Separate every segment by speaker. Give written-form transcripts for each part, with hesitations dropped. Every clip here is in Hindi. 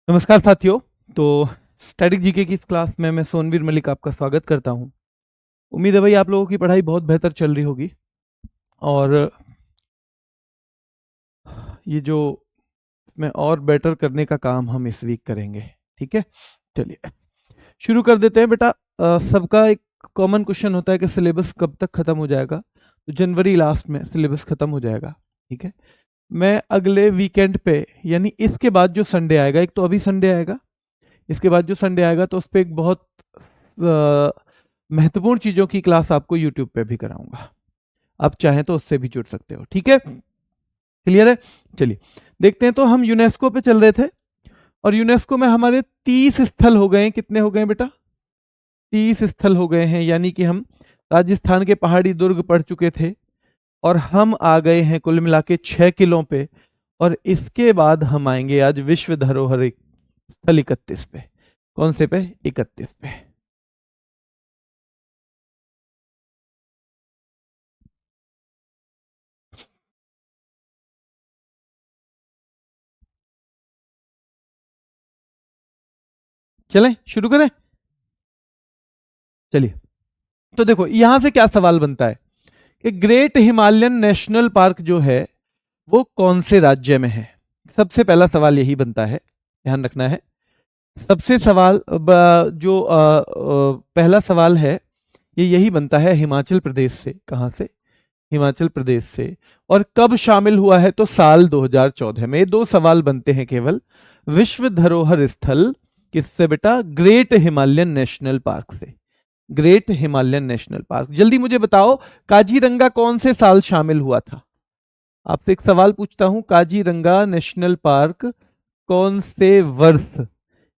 Speaker 1: नमस्कार साथियों। तो स्टैटिक जीके की इस क्लास में मैं सोनवीर मलिक आपका स्वागत करता हूं। उम्मीद है भाई आप लोगों की पढ़ाई बहुत बेहतर चल रही होगी और ये जो इसमें और बेटर करने का काम हम इस वीक करेंगे। ठीक है, चलिए शुरू कर देते हैं बेटा। सबका एक कॉमन क्वेश्चन होता है कि सिलेबस कब तक खत्म हो जाएगा। तो जनवरी लास्ट में सिलेबस खत्म हो जाएगा। ठीक है, मैं अगले वीकेंड पे यानी इसके बाद जो संडे आएगा, एक तो अभी संडे आएगा, इसके बाद जो संडे आएगा तो उस पर एक बहुत महत्वपूर्ण चीजों की क्लास आपको यूट्यूब पे भी कराऊंगा। आप चाहें तो उससे भी जुड़ सकते हो। ठीक है, क्लियर है। चलिए देखते हैं। तो हम यूनेस्को पे चल रहे थे और यूनेस्को में हमारे 30 स्थल हो गए हैं। कितने हो गए हैं बेटा? 30 स्थल हो गए हैं। यानी कि हम राजस्थान के पहाड़ी दुर्ग पढ़ चुके थे और हम आ गए हैं कुल मिला के 6 किलों पे। और इसके बाद हम आएंगे आज विश्व धरोहर स्थल 31 पे। कौन से पे? 31 पे। चलें शुरू करें। चलिए, तो देखो यहां से क्या सवाल बनता है कि ग्रेट हिमालयन नेशनल पार्क जो है वो कौन से राज्य में है। सबसे पहला सवाल यही बनता है, ध्यान रखना है। सबसे सवाल जो पहला सवाल है ये यही बनता है हिमाचल प्रदेश से। कहां से? हिमाचल प्रदेश से। और कब शामिल हुआ है? तो साल 2014 में। ये दो सवाल बनते हैं केवल। विश्व धरोहर स्थल किससे बेटा? ग्रेट हिमालयन नेशनल पार्क से। Great Himalayan national park. जल्दी मुझे बताओ काजीरंगा कौन से साल शामिल हुआ था? आपसे एक सवाल पूछता हूं, काजीरंगा नेशनल पार्क कौन से वर्ष,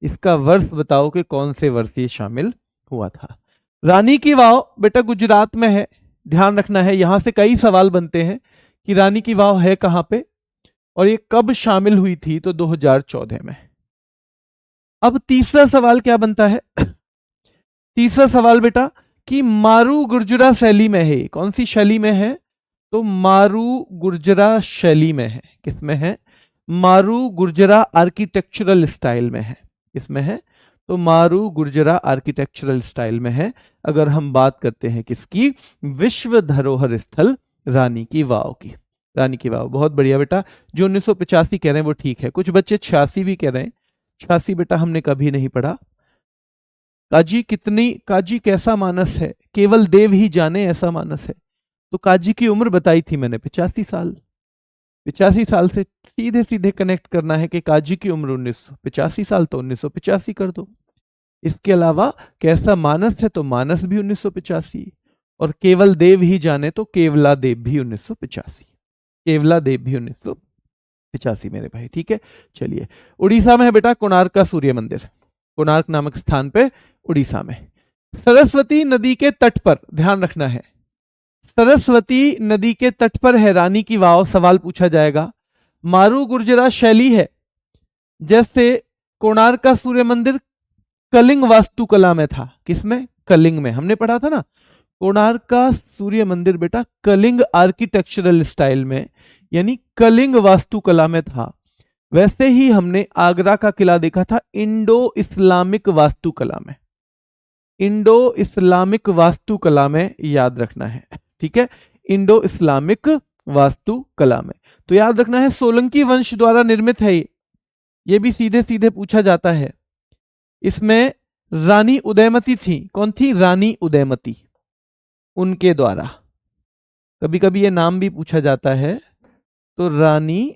Speaker 1: इसका वर्ष बताओ कि कौन से वर्ष ये शामिल हुआ था। रानी की वाव बेटा गुजरात में है। ध्यान रखना है, यहां से कई सवाल बनते हैं कि रानी की वाव है कहां पे और ये कब शामिल हुई थी। तो 2014 में। अब तीसरा सवाल क्या बनता है? तीसरा सवाल बेटा कि मारू गुर्जरा शैली में है। कौन सी शैली में है? तो मारू गुर्जरा शैली में है। किसमें है? मारू गुर्जरा आर्किटेक्चरल स्टाइल में है। किसमें है? तो मारू गुर्जरा आर्किटेक्चरल स्टाइल में है। अगर हम बात करते हैं किसकी? विश्व धरोहर स्थल रानी की वाव की। रानी की वाव, बहुत बढ़िया बेटा। जो 1985 कह रहे हैं वो ठीक है, कुछ बच्चे 86 भी कह रहे हैं। 86 बेटा हमने कभी नहीं पढ़ा। काजी कैसा मानस है, केवल देव ही जाने ऐसा मानस है। तो काजी की उम्र बताई थी मैंने, 85 साल। 85 साल से सीधे सीधे कनेक्ट करना है कि काजी की उम्र 1985 साल, तो 1985 कर दो। इसके अलावा कैसा मानस है, तो मानस भी 1985। और केवल देव ही जाने, तो केवला देव भी 1985। केवला देव भी 1985 मेरे भाई। ठीक है, चलिए। उड़ीसा में है बेटा कोणार्क का सूर्य मंदिर। कोणार्क नामक स्थान पे उड़ीसा में। सरस्वती नदी के तट पर, ध्यान रखना है, सरस्वती नदी के तट पर है रानी की वाव। सवाल पूछा जाएगा। मारू गुर्जरा शैली है, जैसे कोणार्क का सूर्य मंदिर कलिंग वास्तुकला में था। किसमें? कलिंग में। हमने पढ़ा था ना, कोणार्क का सूर्य मंदिर बेटा कलिंग आर्किटेक्चरल स्टाइल में यानी कलिंग वास्तुकला में था। वैसे ही हमने आगरा का किला देखा था इंडो इस्लामिक वास्तुकला में। इंडो इस्लामिक वास्तुकला में, याद रखना है। ठीक है, इंडो इस्लामिक वास्तुकला में। तो याद रखना है सोलंकी वंश द्वारा निर्मित है ये भी सीधे सीधे पूछा जाता है। इसमें रानी उदयमती थी। कौन थी? रानी उदयमती, उनके द्वारा। कभी कभी ये नाम भी पूछा जाता है। तो रानी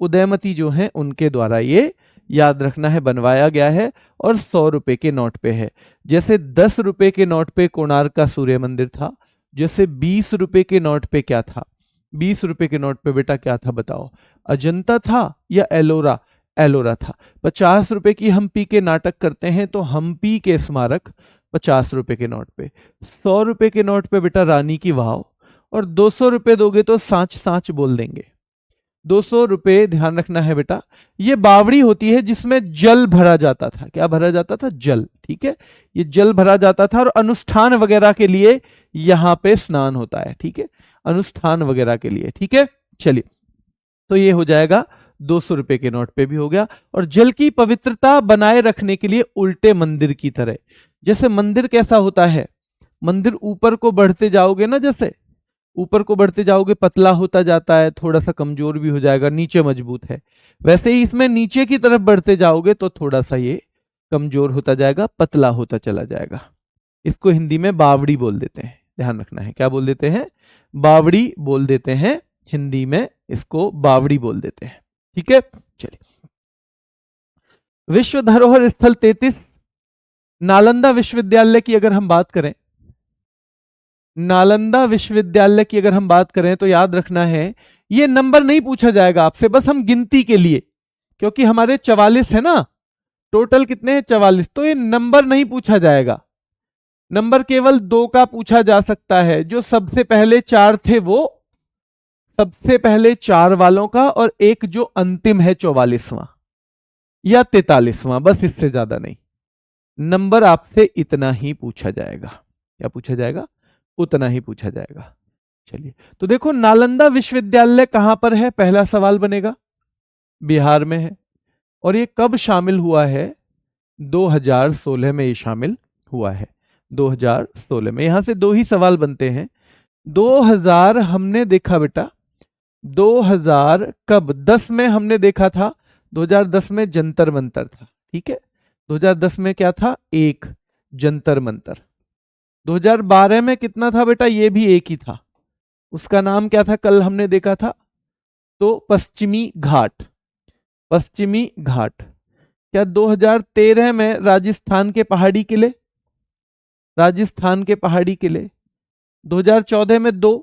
Speaker 1: उदयमती जो है उनके द्वारा ये, याद रखना है, बनवाया गया है। और 100 रुपए के नोट पे है। जैसे 10 रुपए के नोट पे कोणार्क का सूर्य मंदिर था, जैसे 20 रुपए के नोट पे क्या था? 20 रुपए के नोट पे बेटा क्या था बताओ? अजंता था या एलोरा? एलोरा था। 50 रुपए की हम्पी के नाटक करते हैं तो हम्पी के स्मारक 50 रुपए के नोट पे। 100 रुपए के नोट पे बेटा रानी की वाव। और 200 रुपए दोगे तो सांच सांच बोल देंगे। 200 रुपए, ध्यान रखना है बेटा, ये बावड़ी होती है जिसमें जल भरा जाता था। क्या भरा जाता था? जल। ठीक है, ये जल भरा जाता था और अनुष्ठान वगैरह के लिए यहां पे स्नान होता है। ठीक है, अनुष्ठान वगैरह के लिए। ठीक है, चलिए। तो ये हो जाएगा 200 रुपए के नोट पे भी हो गया। और जल की पवित्रता बनाए रखने के लिए उल्टे मंदिर की तरह, जैसे मंदिर कैसा होता है, मंदिर ऊपर को बढ़ते जाओगे ना, जैसे ऊपर को बढ़ते जाओगे पतला होता जाता है, थोड़ा सा कमजोर भी हो जाएगा, नीचे मजबूत है, वैसे ही इसमें नीचे की तरफ बढ़ते जाओगे तो थोड़ा सा ये कमजोर होता जाएगा, पतला होता चला जाएगा। इसको हिंदी में बावड़ी बोल देते हैं, ध्यान रखना है। क्या बोल देते हैं? बावड़ी बोल देते हैं, हिंदी में इसको बावड़ी बोल देते हैं। ठीक है, चलिए। विश्व धरोहर स्थल 33, नालंदा विश्वविद्यालय की अगर हम बात करें, नालंदा विश्वविद्यालय की अगर हम बात करें तो याद रखना है, ये नंबर नहीं पूछा जाएगा आपसे, बस हम गिनती के लिए, क्योंकि हमारे 44 है ना, टोटल कितने हैं? 44, तो ये नंबर नहीं पूछा जाएगा। नंबर केवल 2 का पूछा जा सकता है, जो सबसे पहले 4 थे वो सबसे पहले 4 वालों का, और एक जो अंतिम है 44वां या 43वां, बस इससे ज्यादा नहीं। नंबर आपसे इतना ही पूछा जाएगा। क्या पूछा जाएगा? उतना ही पूछा जाएगा। चलिए, तो देखो नालंदा विश्वविद्यालय कहां पर है? पहला सवाल बनेगा, बिहार में है। और ये कब शामिल हुआ है? 2016 में ये शामिल हुआ है, 2016 में। यहां से 2 ही सवाल बनते हैं। 2000 हमने देखा बेटा, 2000 कब? 10 में हमने देखा था, 2010 में जंतर मंतर था। ठीक है, 2010 में क्या था? एक जंतर मंतर। 2012 में कितना था बेटा? ये भी एक ही था, उसका नाम क्या था? कल हमने देखा था, तो पश्चिमी घाट, पश्चिमी घाट। क्या 2013 में राजस्थान के पहाड़ी किले, राजस्थान के पहाड़ी किले। 2014 में 2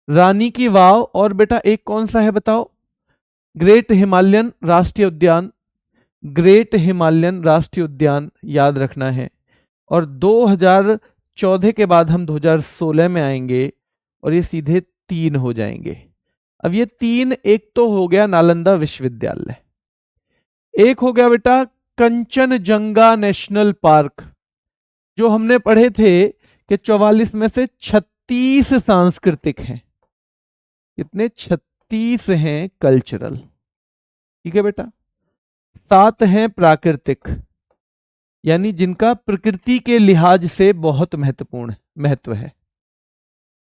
Speaker 1: रानी की वाव, और बेटा एक कौन सा है बताओ? ग्रेट हिमालयन राष्ट्रीय उद्यान, ग्रेट हिमालयन राष्ट्रीय उद्यान याद रखना है। और 2014 के बाद हम 2016 में आएंगे और ये सीधे 3 हो जाएंगे। अब ये 3, एक तो हो गया नालंदा विश्वविद्यालय, एक हो गया बेटा कंचनजंगा नेशनल पार्क, जो हमने पढ़े थे कि 44 में से 36 सांस्कृतिक हैं। कितने? 36 हैं कल्चरल। ठीक है बेटा, 7 हैं प्राकृतिक, यानी जिनका प्रकृति के लिहाज से बहुत महत्व है,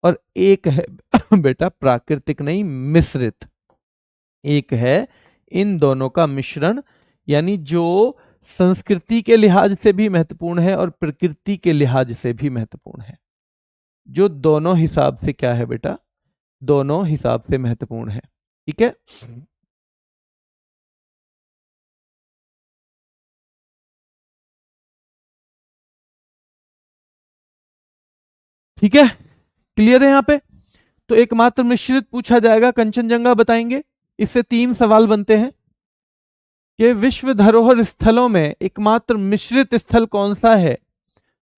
Speaker 1: और एक है बेटा प्राकृतिक नहीं, मिश्रित, एक है इन दोनों का मिश्रण, यानी जो संस्कृति के लिहाज से भी महत्वपूर्ण है और प्रकृति के लिहाज से भी महत्वपूर्ण है, जो दोनों हिसाब से क्या है बेटा? दोनों हिसाब से महत्वपूर्ण है। ठीक है, ठीक है, क्लियर है यहां पे? तो एकमात्र मिश्रित पूछा जाएगा, कंचनजंगा बताएंगे। इससे 3 सवाल बनते हैं कि विश्व धरोहर स्थलों में एकमात्र मिश्रित स्थल कौन सा है?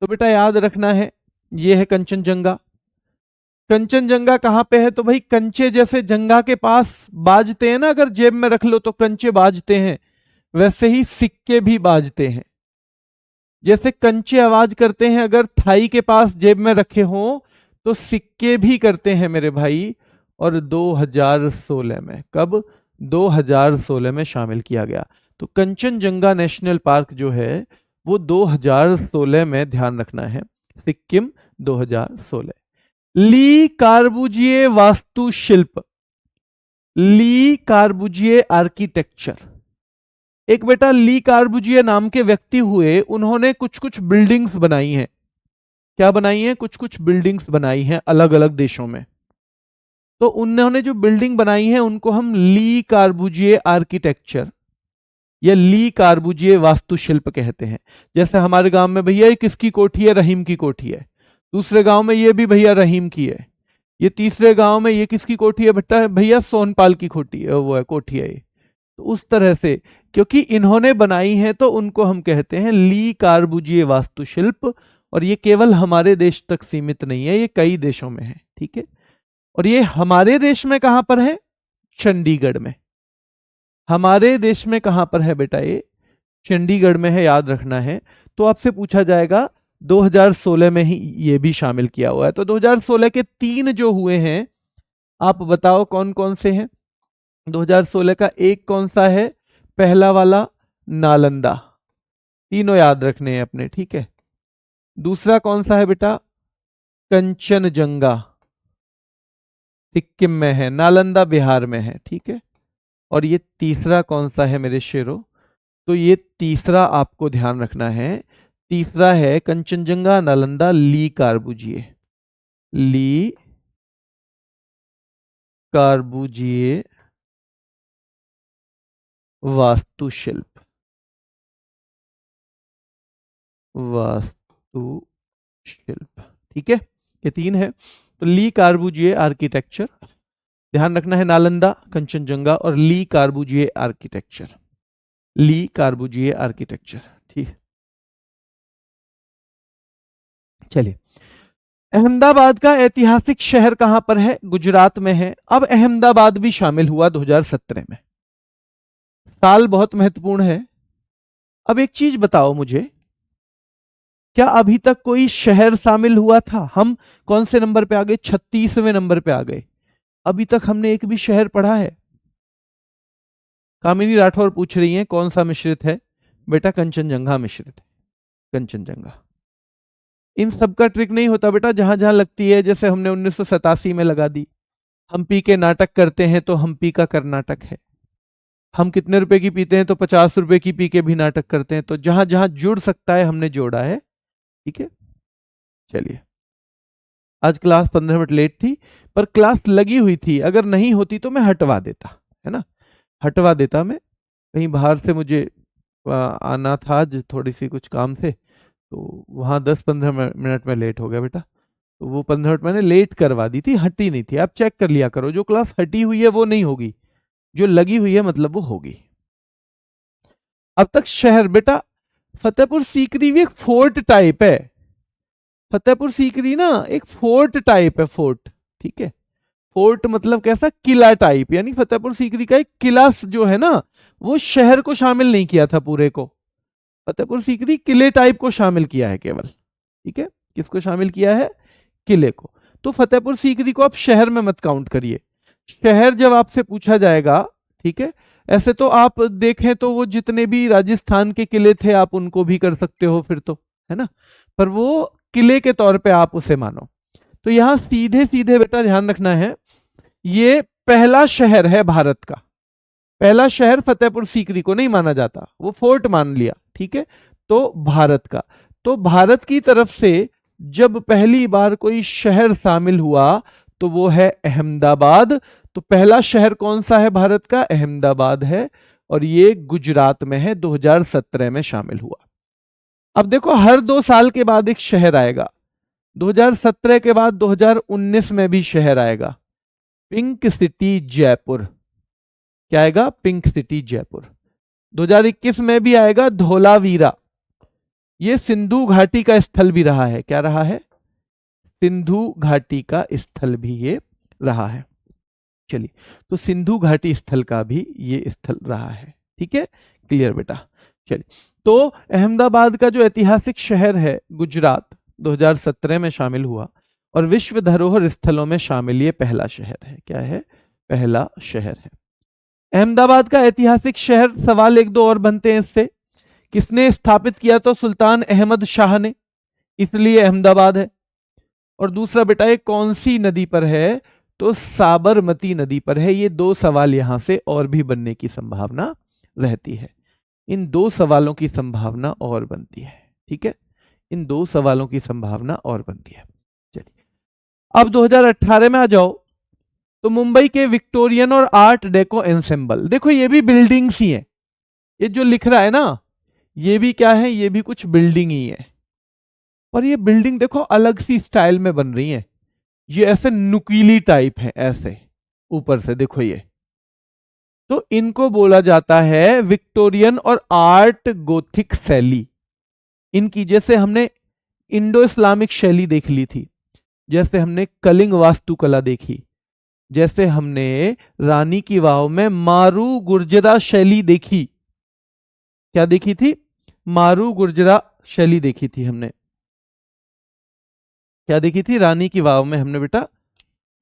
Speaker 1: तो बेटा याद रखना है, यह है कंचनजंगा। कंचनजंगा कहां पे है? तो भाई कंचे जैसे जंगा के पास बाजते हैं ना, अगर जेब में रख लो तो कंचे बाजते हैं, वैसे ही सिक्के भी बाजते हैं। जैसे कंचे आवाज करते हैं अगर थाई के पास जेब में रखे हो, तो सिक्के भी करते हैं मेरे भाई। और 2016 में, कब? 2016 में शामिल किया गया। तो कंचनजंगा नेशनल पार्क जो है वो 2016 में, ध्यान रखना है, सिक्किम 2016। ली कार्बुजिए वास्तुशिल्प, ली कार्बुजिए आर्किटेक्चर, एक बेटा ली कार्बुजिए नाम के व्यक्ति हुए, उन्होंने कुछ कुछ बिल्डिंग्स बनाई हैं। क्या बनाई हैं? कुछ कुछ बिल्डिंग्स बनाई हैं अलग अलग देशों में। तो उन्होंने जो बिल्डिंग बनाई है उनको हम ली कार्बुजिए आर्किटेक्चर या ली कार्बुजिए वास्तुशिल्प कहते हैं। जैसे हमारे गांव में भैया ये किसकी कोठी है? रहीम की कोठी है। दूसरे गांव में ये भी भैया रहीम की है। ये तीसरे गांव में ये किसकी कोठी है बेटा? भैया सोनपाल की कोठी है, वो है कोठी है ये। तो उस तरह से, क्योंकि इन्होंने बनाई है तो उनको हम कहते हैं ली कार्बुजिए वास्तुशिल्प। और ये केवल हमारे देश तक सीमित नहीं है, ये कई देशों में है। ठीक है, और ये हमारे देश में कहां पर है? चंडीगढ़ में। हमारे देश में कहां पर है बेटा? ये चंडीगढ़ में है, याद रखना है। तो आपसे पूछा जाएगा 2016 में ही ये भी शामिल किया हुआ है। तो 2016 के 3 जो हुए हैं, आप बताओ कौन कौन से हैं? 2016 का एक कौन सा है? पहला वाला नालंदा, तीनों याद रखने हैं अपने, ठीक है। दूसरा कौन सा है बेटा? कंचनजंगा, सिक्किम में है, नालंदा बिहार में है, ठीक है। और ये तीसरा कौन सा है मेरे शेरों? तो ये तीसरा आपको ध्यान रखना है, तीसरा है कंचनजंगा, नालंदा, ली कार्बुजिए, ली कार्बुजिए वास्तुशिल्प, वास्तुशिल्प, ठीक है। ये तीन है। तो ली कार्बुजिए आर्किटेक्चर, ध्यान रखना है, नालंदा, कंचनजंगा और ली कार्बुजिए आर्किटेक्चर, ली कार्बुजिए आर्किटेक्चर, ठीक। चलिए, अहमदाबाद का ऐतिहासिक शहर कहां पर है? गुजरात में है। अब अहमदाबाद भी शामिल हुआ 2017 में, साल बहुत महत्वपूर्ण है। अब एक चीज बताओ मुझे, क्या अभी तक कोई शहर शामिल हुआ था? हम कौन से नंबर पे आ गए? 36वें नंबर पे आ गए। अभी तक हमने एक भी शहर पढ़ा है? कामिनी राठौर पूछ रही हैं कौन सा मिश्रित है? बेटा कंचनजंगा मिश्रित है, कंचनजंगा। इन सब का ट्रिक नहीं होता बेटा, जहां जहां लगती है, जैसे हमने 1987 में लगा दी। हम्पी के नाटक करते हैं तो हम्पी का कर्नाटक है। हम कितने रुपए की पीते हैं? तो 50 रुपए की पी के भी नाटक करते हैं। तो जहां जहां जुड़ सकता है हमने जोड़ा है, ठीक है। चलिए, आज क्लास 15 मिनट लेट थी, पर क्लास लगी हुई थी, अगर नहीं होती तो मैं हटवा देता, है ना, हटवा देता मैं। कहीं बाहर से मुझे आना था आज, थोड़ी सी कुछ काम से, तो वहाँ 10-15 मिनट में लेट हो गया बेटा। तो वो 15 मिनट मैंने लेट करवा दी थी, हटी नहीं थी। आप चेक कर लिया करो, जो क्लास हटी हुई है वो नहीं होगी, जो लगी हुई है मतलब वो होगी। अब तक शहर बेटा, फतेहपुर सीकरी भी एक फोर्ट टाइप है। फतेहपुर सीकरी ना एक फोर्ट टाइप है, फोर्ट, ठीक है। फोर्ट मतलब कैसा? किला टाइप, यानी फतेहपुर सीकरी का एक किला जो है ना, वो शहर को शामिल नहीं किया था पूरे को। फतेहपुर सीकरी किले टाइप को शामिल किया है केवल, ठीक है। किसको शामिल किया है? किले को। तो फतेहपुर सीकरी को आप शहर में मत काउंट करिए। शहर जब आपसे पूछा जाएगा, ठीक है, ऐसे तो आप देखें तो वो जितने भी राजस्थान के किले थे आप उनको भी कर सकते हो फिर तो, है ना, पर वो किले के तौर पे आप उसे मानो। तो यहां सीधे सीधे बेटा ध्यान रखना है, ये पहला शहर है भारत का। पहला शहर फतेहपुर सीकरी को नहीं माना जाता, वो फोर्ट मान लिया, ठीक है। तो भारत का, तो भारत की तरफ से जब पहली बार कोई शहर शामिल हुआ तो वो है अहमदाबाद। तो पहला शहर कौन सा है भारत का? अहमदाबाद है, और ये गुजरात में है, 2017 में शामिल हुआ। अब देखो, हर 2 साल के बाद एक शहर आएगा। 2017 के बाद 2019 में भी शहर आएगा, पिंक सिटी जयपुर। क्या आएगा? Pink city Jaipur. 2021 में भी आएगा धोलावीरा, ये सिंधु घाटी का स्थल भी रहा है। क्या रहा है? सिंधु घाटी का स्थल भी ये रहा है। चलिए, तो सिंधु घाटी स्थल का भी ये स्थल रहा है, ठीक है, क्लियर बेटा। चलिए, तो अहमदाबाद का जो ऐतिहासिक शहर है गुजरात, 2017 में शामिल हुआ, और विश्व धरोहर स्थलों में शामिल ये पहला शहर है। क्या है? पहला शहर है अहमदाबाद का ऐतिहासिक शहर। सवाल एक दो और बनते हैं इससे। किसने स्थापित किया? तो सुल्तान अहमद शाह ने, इसलिए अहमदाबाद है। और दूसरा बेटा, ये कौन सी नदी पर है? तो साबरमती नदी पर है। ये 2 सवाल यहां से और भी बनने की संभावना रहती है। इन 2 सवालों की संभावना और बनती है, ठीक है, इन 2 सवालों की संभावना और बनती है। चलिए, अब 2018 में आ जाओ। तो मुंबई के विक्टोरियन और आर्ट डेको एंसेंबल, देखो ये भी बिल्डिंग्स ही है। ये जो लिख रहा है ना, ये भी क्या है? ये भी कुछ बिल्डिंग ही है। और ये बिल्डिंग देखो अलग सी स्टाइल में बन रही है, ये ऐसे नुकीली टाइप है, ऐसे ऊपर से देखो ये। तो इनको बोला जाता है विक्टोरियन और आर्ट गोथिक शैली। इनकी, जैसे हमने इंडो इस्लामिक शैली देख ली थी, जैसे हमने कलिंग वास्तुकला देखी, जैसे हमने रानी की वाव में मारू गुर्जरा शैली देखी। क्या देखी थी? मारू गुर्जरा शैली देखी थी हमने। क्या देखी थी? रानी की वाव में हमने बेटा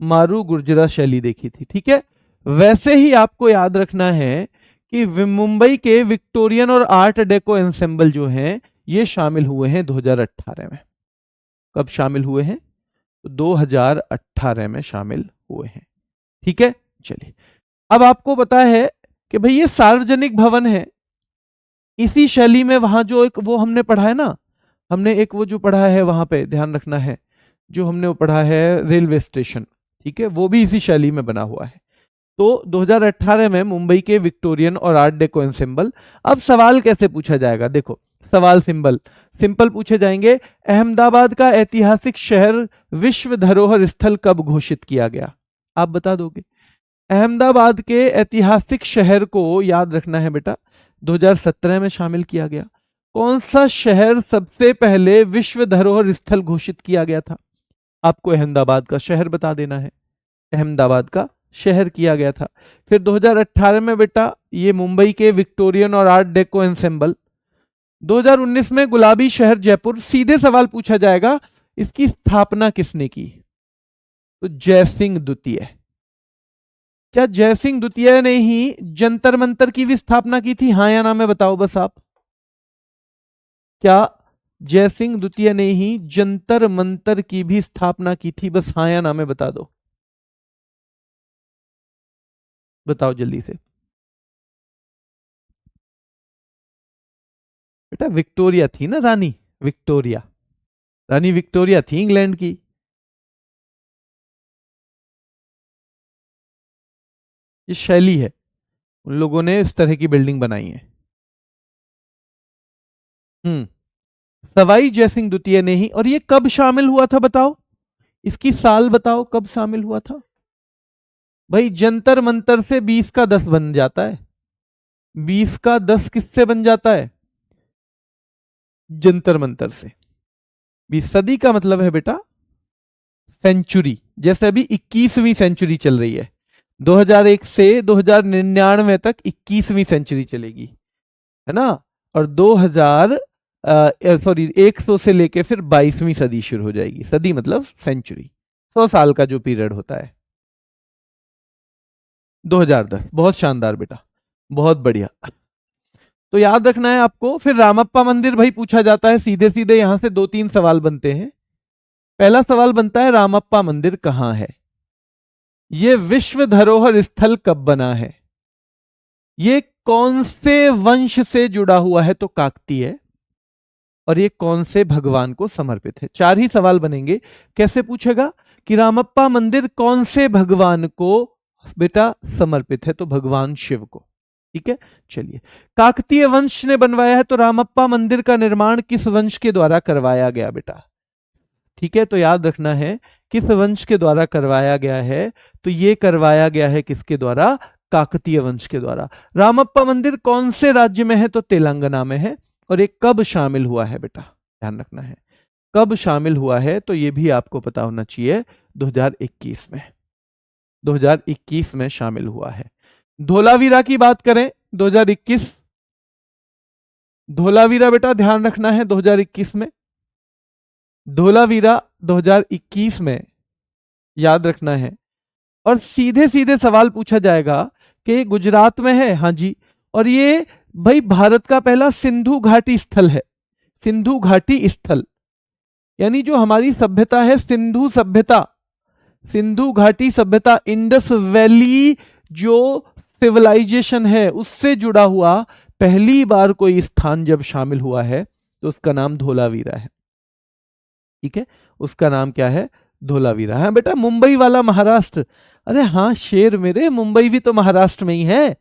Speaker 1: मारू गुर्जरा शैली देखी थी, ठीक है। वैसे ही आपको याद रखना है कि मुंबई के विक्टोरियन और आर्ट डेको एंसेंबल जो हैं ये शामिल हुए हैं 2018 में। कब शामिल हुए हैं? 2018 में शामिल हुए हैं। ठीक है, चलिए अब आपको पता है कि भाई ये सार्वजनिक भवन है, इसी शैली में वहां जो एक वो हमने पढ़ा है ना, हमने एक वो जो पढ़ा है वहां पे ध्यान रखना है, जो हमने वो पढ़ा है रेलवे स्टेशन, ठीक है, वो भी इसी शैली में बना हुआ है। तो 2018 में मुंबई के विक्टोरियन और आर्ट डेको एंसेंबल। अब सवाल कैसे पूछा जाएगा? देखो सवाल सिंपल पूछे जाएंगे। अहमदाबाद का ऐतिहासिक शहर विश्व धरोहर स्थल कब घोषित किया गया? आप बता दोगे। अहमदाबाद के ऐतिहासिक शहर को याद रखना है बेटा, 2017 में शामिल किया गया। कौन सा शहर सबसे पहले विश्व धरोहर स्थल घोषित किया गया था? आपको अहमदाबाद का शहर बता देना है, अहमदाबाद का शहर किया गया था। फिर 2018 में बेटा ये मुंबई के विक्टोरियन और आर्ट डेको एंसेंबल। 2019 में गुलाबी शहर जयपुर। सीधे सवाल पूछा जाएगा इसकी स्थापना किसने की? तो जयसिंह द्वितीय। क्या जयसिंह द्वितीय ने ही जंतर मंतर की भी स्थापना की थी? हाँ या ना में बताओ बस आप। क्या जयसिंह द्वितीय ने ही जंतर मंतर की भी स्थापना की थी? बस हाँ या ना में बता दो, बताओ जल्दी से। बेटा विक्टोरिया थी ना, रानी विक्टोरिया, रानी विक्टोरिया थी इंग्लैंड की। ये शैली है, उन लोगों ने इस तरह की बिल्डिंग बनाई है। हम्म, सवाई जयसिंह द्वितीय ने ही। और ये कब शामिल हुआ था बताओ, इसकी साल बताओ कब शामिल हुआ था? भाई जंतर मंतर से 20 का 10 बन जाता है। 20 का 10 किससे बन जाता है? जंतर मंतर से। 20 सदी का मतलब है बेटा सेंचुरी। जैसे अभी 21वीं सेंचुरी चल रही है, 2001 से 2099 तक 21वीं सेंचुरी चलेगी, है ना। और 100 से लेके फिर 22वीं सदी शुरू हो जाएगी। सदी मतलब सेंचुरी, 100 साल का जो पीरियड होता है। 2010, बहुत शानदार बेटा, बहुत बढ़िया। तो याद रखना है आपको। फिर रामप्पा मंदिर भाई पूछा जाता है, सीधे सीधे यहां से 2-3 सवाल बनते हैं। पहला सवाल बनता है रामप्पा मंदिर कहां है? यह विश्व धरोहर स्थल कब बना है? ये कौन से वंश से जुड़ा हुआ है? तो काकतीय। और ये कौन से भगवान को समर्पित है? 4 ही सवाल बनेंगे। कैसे पूछेगा कि रामप्पा मंदिर कौन से भगवान को बेटा समर्पित है? तो भगवान शिव को। ठीक है, चलिए। काकतीय वंश ने बनवाया है, तो रामप्पा मंदिर का निर्माण किस वंश के द्वारा करवाया गया बेटा? ठीक है, तो याद रखना है किस वंश के द्वारा करवाया गया है। तो ये करवाया गया है किसके द्वारा? काकतीय वंश के द्वारा। रामप्पा मंदिर कौन से राज्य में है? तो तेलंगाना में है। और ये कब शामिल हुआ है बेटा? ध्यान रखना है कब शामिल हुआ है, तो ये भी आपको पता होना चाहिए। 2021 में, 2021 में शामिल हुआ है। धोलावीरा की बात करें, 2021 धोलावीरा बेटा ध्यान रखना है 2021 में, धोलावीरा 2021 में याद रखना है। और सीधे सीधे सवाल पूछा जाएगा कि गुजरात में है। हाँ जी। और ये भाई भारत का पहला सिंधु घाटी स्थल है। सिंधु घाटी स्थल यानी जो हमारी सभ्यता है सिंधु सभ्यता, सिंधु घाटी सभ्यता, इंडस वैली जो सिविलाइजेशन है उससे जुड़ा हुआ पहली बार कोई स्थान जब शामिल हुआ है तो उसका नाम धोलावीरा है। ठीक है, उसका नाम क्या है? धोलावीरा। हाँ बेटा, मुंबई वाला महाराष्ट्र। अरे हाँ शेर मेरे, मुंबई भी तो महाराष्ट्र में ही है,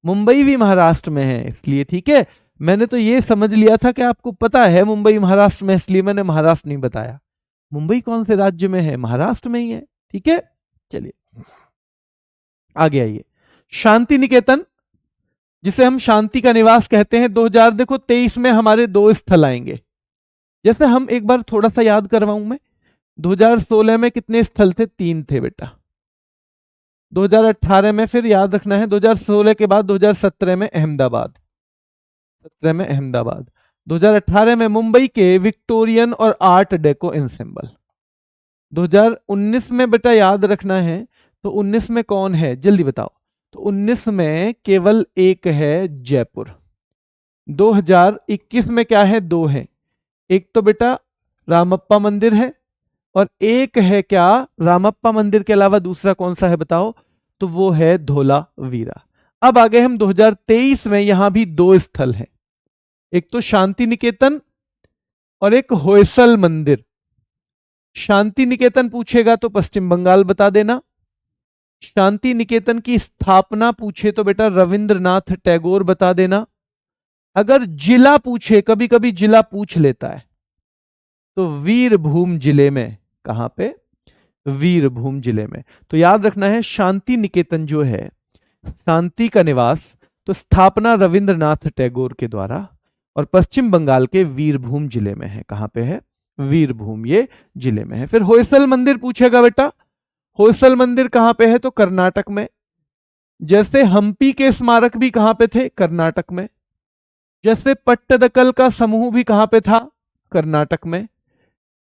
Speaker 1: मुंबई भी महाराष्ट्र में है इसलिए। ठीक है, मैंने तो ये समझ लिया था कि आपको पता है मुंबई महाराष्ट्र में, इसलिए मैंने महाराष्ट्र नहीं बताया। मुंबई कौन से राज्य में है? महाराष्ट्र में ही है। ठीक है, चलिए आगे आइए। शांति निकेतन, जिसे हम शांति का निवास कहते हैं, 2023 में हमारे 2 स्थल आएंगे। जैसे हम एक बार थोड़ा सा याद करवाऊं मैं, 2016 में कितने स्थल थे? 3 थे बेटा। 2018 में फिर याद रखना है, 2016 के बाद 2017 में अहमदाबाद, 17 में अहमदाबाद, 2018 में मुंबई के विक्टोरियन और आर्ट डेको एंसेंबल। 2019 में बेटा याद रखना है, तो 19 में कौन है जल्दी बताओ? तो 19 में केवल एक है जयपुर। 2021 में क्या है? 2 है। एक तो बेटा रामप्पा मंदिर है और एक है क्या? रामप्पा मंदिर के अलावा दूसरा कौन सा है बताओ? तो वो है धोलावीरा। अब आ गए हम 2023 में, यहां भी 2 स्थल हैं, एक तो शांति निकेतन और एक होयसल मंदिर। शांति निकेतन पूछेगा तो पश्चिम बंगाल बता देना। शांति निकेतन की स्थापना पूछे तो बेटा रविंद्रनाथ टैगोर बता देना। अगर जिला पूछे, कभी कभी जिला पूछ लेता है, तो वीरभूम जिले में। कहां पे? वीरभूम जिले में। तो याद रखना है शांति निकेतन जो है, शांति का निवास, तो स्थापना रविंद्रनाथ टैगोर के द्वारा, और पश्चिम बंगाल के वीरभूम जिले में है। कहां पे है? वीरभूम ये जिले में है। फिर होयसल मंदिर पूछेगा बेटा, होयसल मंदिर कहां पे है? तो कर्नाटक में। जैसे हम्पी के स्मारक भी कहां पे थे? कर्नाटक में। जैसे पट्टदकल का समूह भी कहां पे था? कर्नाटक में।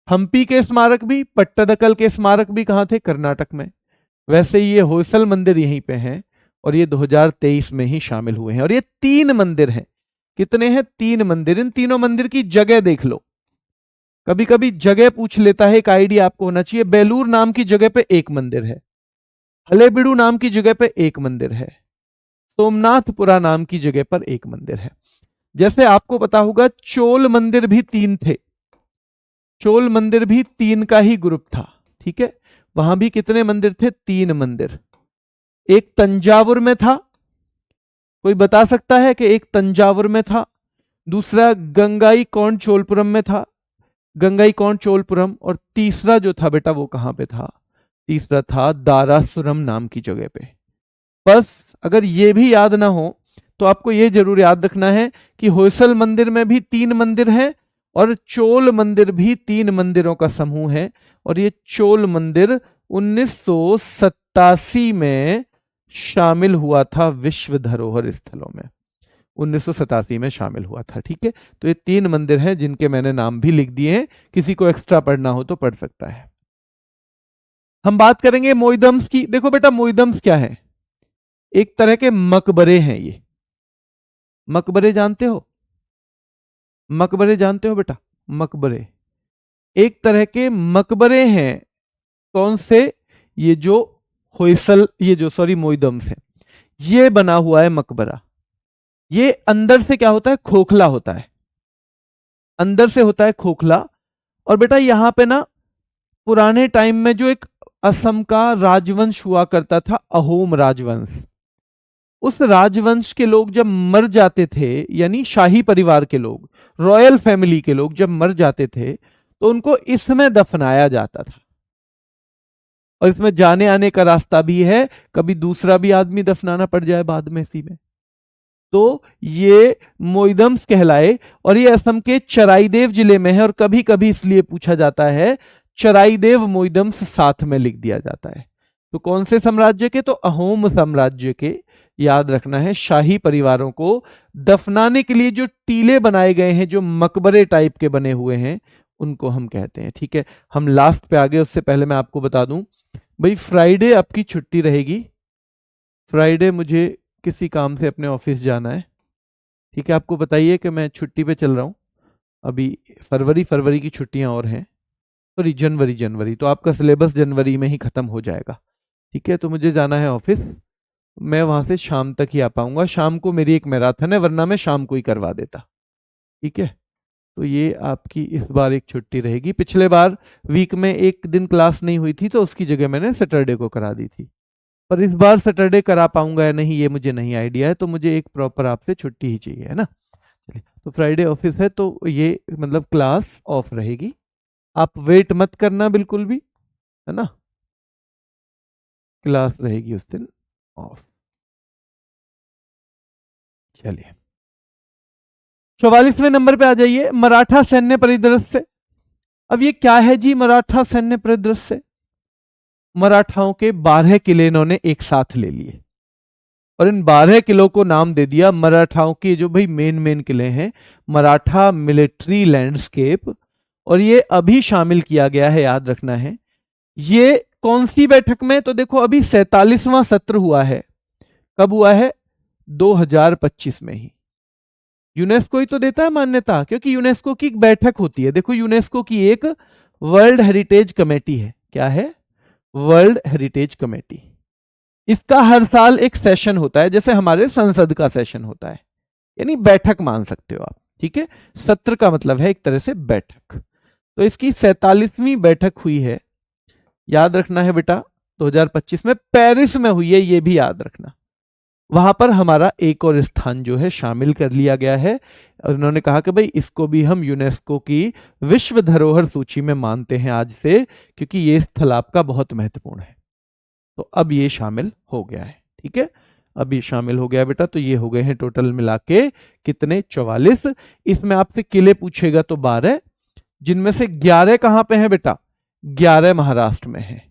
Speaker 1: हम्पी के स्मारक भी, पट्टदकल के स्मारक भी कहां थे? कर्नाटक में। वैसे ही ये होयसल मंदिर यहीं पे हैं और ये 2023 में ही शामिल हुए हैं। और ये 3 मंदिर हैं। कितने हैं? 3 मंदिर। इन तीनों मंदिर की जगह देख लो, कभी कभी जगह पूछ लेता है, एक आइडिया आपको होना चाहिए। बेलूर नाम की जगह पे एक मंदिर है, हलेबीडू नाम की जगह पे एक मंदिर है, सोमनाथपुरा नाम की जगह पर एक मंदिर है। जैसे आपको पता होगा चोल मंदिर भी 3 थे, चोल मंदिर भी 3 का ही ग्रुप था, ठीक है। वहां भी कितने मंदिर थे? 3 मंदिर। एक तंजावुर में था, कोई बता सकता है कि एक तंजावुर में था? दूसरा गंगाई कौंड चोलपुरम में था, गंगाई कौंड चोलपुरम। और तीसरा जो था बेटा वो कहां पे था? तीसरा था दारासुरम नाम की जगह पे। बस अगर ये भी याद ना हो तो आपको ये जरूर याद रखना है कि होयसल मंदिर में भी 3 मंदिर हैं और चोल मंदिर भी 3 मंदिरों का समूह है। और ये चोल मंदिर 1987 में शामिल हुआ था विश्व धरोहर स्थलों में, 1987 में शामिल हुआ था, ठीक है। तो ये 3 मंदिर हैं जिनके मैंने नाम भी लिख दिए हैं, किसी को एक्स्ट्रा पढ़ना हो तो पढ़ सकता है। हम बात करेंगे मोइदम्स की। देखो बेटा मोइदम्स क्या है? एक तरह के मकबरे हैं ये। मकबरे जानते हो? मकबरे जानते हो बेटा? मकबरे एक तरह के मकबरे हैं। कौन से? ये जो होयसल, ये जो सॉरी मोइदम्स है, ये बना हुआ है मकबरा। ये अंदर से क्या होता है? खोखला होता है, अंदर से होता है खोखला। और बेटा यहां पे ना पुराने टाइम में जो एक असम का राजवंश हुआ करता था, अहोम राजवंश, उस राजवंश के लोग जब मर जाते थे, यानी शाही परिवार के लोग, रॉयल फैमिली के लोग जब मर जाते थे तो उनको इसमें दफनाया जाता था। और इसमें जाने आने का रास्ता भी है, कभी दूसरा भी आदमी दफनाना पड़ जाए बाद में इसी में, तो ये मोइदम्स कहलाए। और ये असम के चराईदेव जिले में है। और कभी कभी इसलिए पूछा जाता है चराईदेव मोइदम्स साथ में लिख दिया जाता है। तो कौन से साम्राज्य के? तो अहोम साम्राज्य के। याद रखना है शाही परिवारों को दफनाने के लिए जो टीले बनाए गए हैं, जो मकबरे टाइप के बने हुए हैं, उनको हम कहते हैं, ठीक है। हम लास्ट पे आ गए, उससे पहले मैं आपको बता दूं भाई, फ्राइडे आपकी छुट्टी रहेगी। फ्राइडे मुझे किसी काम से अपने ऑफिस जाना है, ठीक है। आपको बताइए कि मैं छुट्टी पे चल रहा हूं अभी। फरवरी की छुट्टियां और हैं, सॉरी जनवरी, तो आपका सिलेबस जनवरी में ही खत्म हो जाएगा, ठीक है। तो मुझे जाना है ऑफिस, मैं वहां से शाम तक ही आ पाऊंगा। शाम को मेरी एक मैराथन है, वरना मैं शाम को ही करवा देता, ठीक है। तो ये आपकी इस बार एक छुट्टी रहेगी। पिछले बार वीक में एक दिन क्लास नहीं हुई थी तो उसकी जगह मैंने सैटरडे को करा दी थी, पर इस बार सैटरडे करा पाऊंगा या नहीं ये मुझे नहीं आइडिया है। तो मुझे एक प्रॉपर आपसे छुट्टी ही चाहिए, है ना। चलिए, तो फ्राइडे ऑफिस है तो ये मतलब क्लास ऑफ रहेगी, आप वेट मत करना बिल्कुल भी, है ना। क्लास रहेगी उस दिन ऑफ। चलिए 44वें नंबर पे आ जाइए, मराठा सैन्य परिदृश्य। अब ये क्या है जी मराठा सैन्य परिदृश्य? मराठाओं के 12 किले इन्होंने एक साथ ले लिए और इन 12 किलों को नाम दे दिया मराठाओं के, जो भाई मेन किले हैं, मराठा मिलिट्री लैंडस्केप। और ये अभी शामिल किया गया है, याद रखना है। ये कौन सी बैठक में? तो देखो अभी 47वां सत्र हुआ है, कब हुआ है? 2025 में ही। यूनेस्को ही तो देता है मान्यता, क्योंकि यूनेस्को की एक बैठक होती है। देखो यूनेस्को की एक वर्ल्ड हेरिटेज कमेटी है। क्या है? World heritage committee. इसका हर साल एक सेशन होता है, जैसे हमारे संसद का सेशन होता है, यानी बैठक मान सकते हो आप। ठीक है, सत्र का मतलब है एक तरह से बैठक। तो इसकी 47वीं बैठक हुई है, याद रखना है बेटा। 2025 में पेरिस में हुई है, ये भी याद रखना। वहां पर हमारा एक और स्थान जो है शामिल कर लिया गया है। और उन्होंने कहा कि भाई इसको भी हम यूनेस्को की विश्व धरोहर सूची में मानते हैं आज से, क्योंकि ये स्थल आपका बहुत महत्वपूर्ण है। तो अब ये शामिल हो गया है। ठीक है, अब ये शामिल हो गया बेटा। तो ये हो गए हैं टोटल मिला के कितने? 44। इसमें आपसे किले पूछेगा तो 12, जिनमें से 11 कहां पे है बेटा? 11 महाराष्ट्र में है,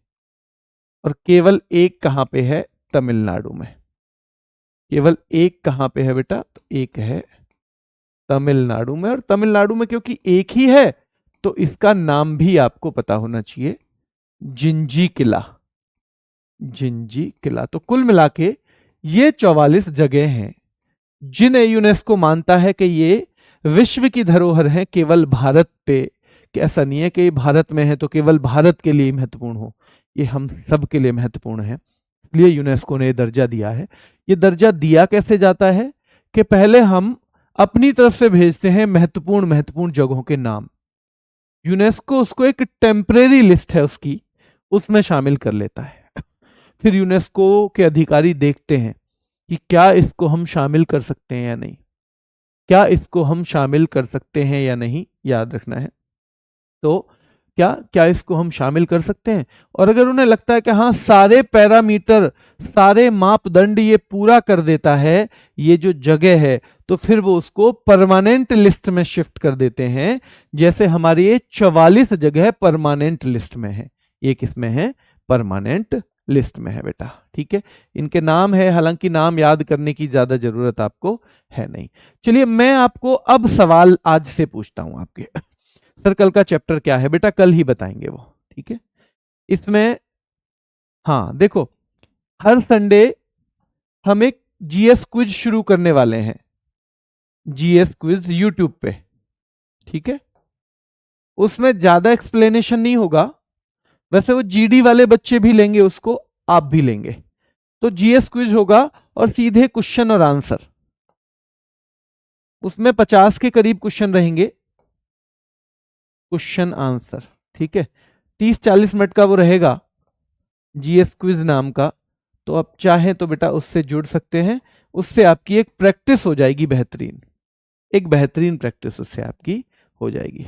Speaker 1: और केवल एक कहां पे है? तमिलनाडु में। केवल एक कहां पे है बेटा? तो एक है तमिलनाडु में। और तमिलनाडु में क्योंकि एक ही है, तो इसका नाम भी आपको पता होना चाहिए, जिंजी किला। जिंजी किला। तो कुल मिला के ये 44 जगह हैं जिन्हें यूनेस्को मानता है कि ये विश्व की धरोहर हैं, केवल भारत पे। कि ऐसा नहीं है कि भारत में है तो केवल भारत के लिए महत्वपूर्ण हो, ये हम सब के लिए महत्वपूर्ण है, इसलिए यूनेस्को ने दर्जा दिया है। ये दर्जा दिया कैसे जाता है कि पहले हम अपनी तरफ से भेजते हैं महत्वपूर्ण महत्वपूर्ण जगहों के नाम, यूनेस्को उसको एक टेम्परेरी लिस्ट है उसकी, उसमें शामिल कर लेता है। फिर यूनेस्को के अधिकारी देखते हैं कि क्या इसको हम शामिल कर सकते हैं या नहीं, क्या इसको हम शामिल कर सकते हैं या नहीं, याद रखना है। तो क्या क्या इसको हम शामिल कर सकते हैं, और अगर उन्हें लगता है कि हाँ सारे पैरामीटर, सारे मापदंड ये पूरा कर देता है ये जो जगह है, तो फिर वो उसको परमानेंट लिस्ट में शिफ्ट कर देते हैं। जैसे हमारी ये 44 जगह परमानेंट लिस्ट में है, ये किसमें है? परमानेंट लिस्ट में है बेटा। ठीक है, इनके नाम है, हालांकि नाम याद करने की ज्यादा जरूरत आपको है नहीं। चलिए मैं आपको अब सवाल आज से पूछता हूं आपके। सर कल का चैप्टर क्या है बेटा? कल ही बताएंगे वो। ठीक है, इसमें हाँ देखो, हर संडे हम एक जीएस क्विज शुरू करने वाले हैं, जीएस क्विज यूट्यूब पे। ठीक है, उसमें ज्यादा एक्सप्लेनेशन नहीं होगा, वैसे वो जीडी वाले बच्चे भी लेंगे उसको, आप भी लेंगे। तो जीएस क्विज होगा और सीधे क्वेश्चन और आंसर, उसमें 50 के करीब क्वेश्चन रहेंगे, क्वेश्चन आंसर। ठीक है, 30-40 मिनट का वो रहेगा जीएस क्विज नाम का। तो आप चाहें तो बेटा उससे जुड़ सकते हैं, उससे आपकी एक प्रैक्टिस हो जाएगी बेहतरीन, एक बेहतरीन प्रैक्टिस उससे आपकी हो जाएगी।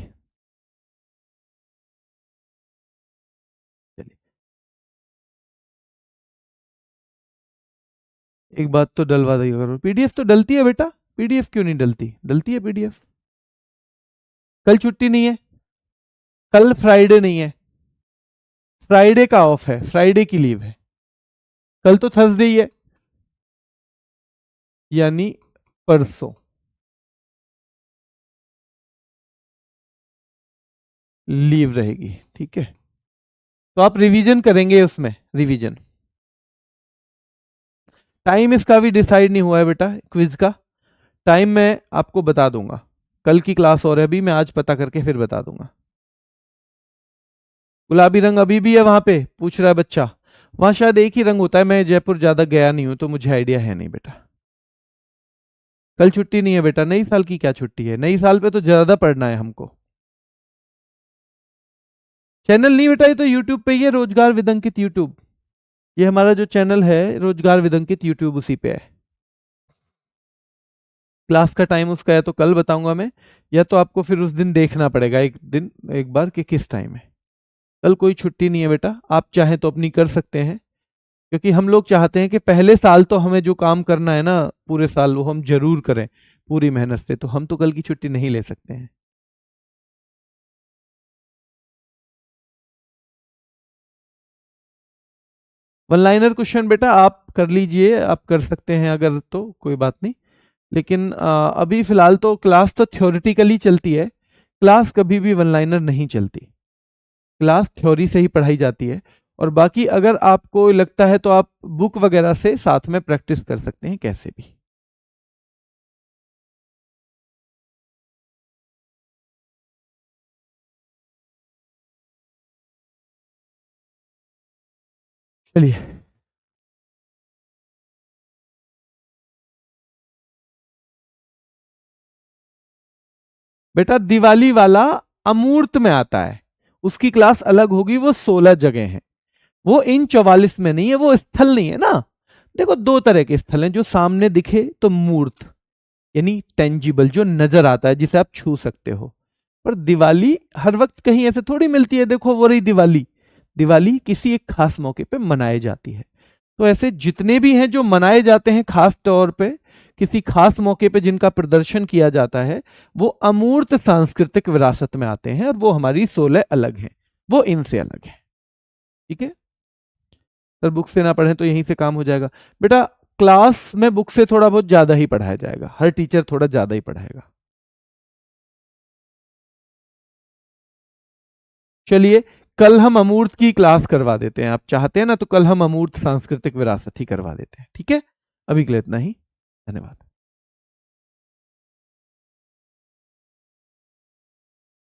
Speaker 1: चलिए, एक बात तो डलवा दी करो, पीडीएफ तो डलती है बेटा, पीडीएफ क्यों नहीं डलती? डलती है पीडीएफ। कल छुट्टी नहीं है, कल फ्राइडे नहीं है, फ्राइडे का ऑफ है, फ्राइडे की लीव है, कल तो थर्सडे ही है, यानी परसों लीव रहेगी। ठीक है, तो आप रिवीजन करेंगे, उसमें रिवीजन। टाइम इसका भी डिसाइड नहीं हुआ है बेटा, क्विज का टाइम मैं आपको बता दूंगा, कल की क्लास और है, अभी मैं आज पता करके फिर बता दूंगा। गुलाबी रंग अभी भी है वहां पे, पूछ रहा है बच्चा। वहां शायद एक ही रंग होता है, मैं जयपुर ज्यादा गया नहीं हूं तो मुझे आइडिया है नहीं बेटा। कल छुट्टी नहीं है बेटा, नई साल की क्या छुट्टी है? नई साल पे तो ज्यादा पढ़ना है हमको। चैनल नहीं बेटा, ये तो यूट्यूब पे ही है, रोजगार विद अंकित यूट्यूब, ये हमारा जो चैनल है रोजगार विद अंकित यूट्यूब, उसी पे है। क्लास का टाइम उसका है तो कल बताऊंगा मैं, या तो आपको फिर उस दिन देखना पड़ेगा एक दिन एक बार कि किस टाइम है। कल कोई छुट्टी नहीं है बेटा, आप चाहें तो अपनी कर सकते हैं, क्योंकि हम लोग चाहते हैं कि पहले साल तो हमें जो काम करना है ना पूरे साल, वो हम जरूर करें पूरी मेहनत से, तो हम तो कल की छुट्टी नहीं ले सकते हैं। वन लाइनर क्वेश्चन बेटा आप कर लीजिए, आप कर सकते हैं अगर, तो कोई बात नहीं, लेकिन अभी फिलहाल तो क्लास तो थ्योरेटिकली चलती है, क्लास कभी भी वन लाइनर नहीं चलती, क्लास थ्योरी से ही पढ़ाई जाती है। और बाकी अगर आपको लगता है तो आप बुक वगैरह से साथ में प्रैक्टिस कर सकते हैं कैसे भी। चलिए, बेटा दिवाली वाला अमूर्त में आता है, उसकी क्लास अलग होगी, वो 16 जगह है, वो इन 44 में नहीं है, वो स्थल नहीं है ना। देखो दो तरह के स्थल हैं, जो सामने दिखे तो मूर्त यानी टेंजिबल, जो नजर आता है, जिसे आप छू सकते हो। पर दिवाली हर वक्त कहीं ऐसे थोड़ी मिलती है। देखो वो रही दिवाली, दिवाली किसी एक खास मौके पे मनाई जाती है। तो ऐसे जितने भी हैं जो मनाए जाते हैं खास तौर पे, किसी खास मौके पे जिनका प्रदर्शन किया जाता है, वो अमूर्त सांस्कृतिक विरासत में आते हैं, और वो हमारी 16 अलग हैं, वो इनसे अलग है। ठीक है सर, बुक से ना पढ़ें तो यहीं से काम हो जाएगा। बेटा क्लास में बुक से थोड़ा बहुत ज्यादा ही पढ़ाया जाएगा, हर टीचर थोड़ा ज्यादा ही पढ़ाएगा। चलिए, कल हम अमूर्त की क्लास करवा देते हैं, आप चाहते हैं ना तो कल हम अमूर्त सांस्कृतिक विरासत ही करवा देते हैं। ठीक है, अभी के लिए इतना ही, धन्यवाद।